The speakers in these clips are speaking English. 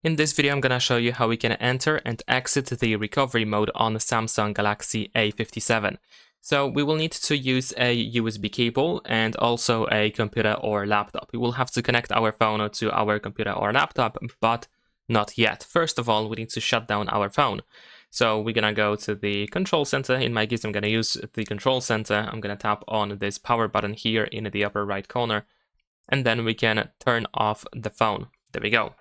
In this video, I'm gonna show you how we can enter and exit the recovery mode on the Samsung Galaxy A57. So we will need to use a USB cable and also a computer or laptop. We will have to connect our phone to our computer or laptop, but not yet. First of all, we need to shut down our phone. So we're gonna go to the control center. In my case, I'm gonna use the control center. I'm gonna tap on this power button here in the upper right corner, and then we can turn off the phone. There we go.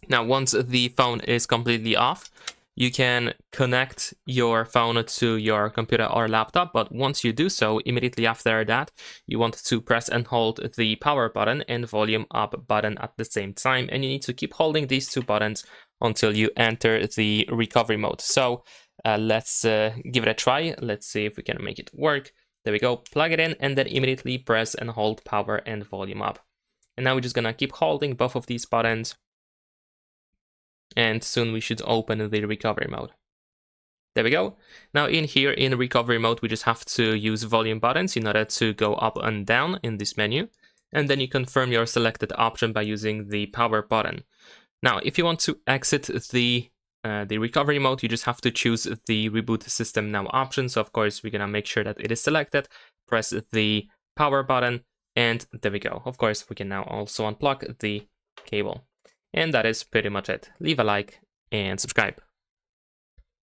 Now, once the phone is completely off, you can connect your phone to your computer or laptop, but once you do so, immediately after that, you want to press and hold the power button and volume up button at the same time, and you need to keep holding these two buttons until you enter the recovery mode. So let's give it a try. Let's see if we can make it work. There we go, plug it in, and then immediately press and hold power and volume up. And now we're just gonna keep holding both of these buttons, and soon we should open the recovery mode. There we go. Now in here, in recovery mode, we just have to use volume buttons in order to go up and down in this menu. And then you confirm your selected option by using the power button. Now, if you want to exit the recovery mode, you just have to choose the reboot system now option. So of course, we're gonna make sure that it is selected, press the power button, and there we go. Of course, we can now also unplug the cable. And that is pretty much it. Leave a like and subscribe.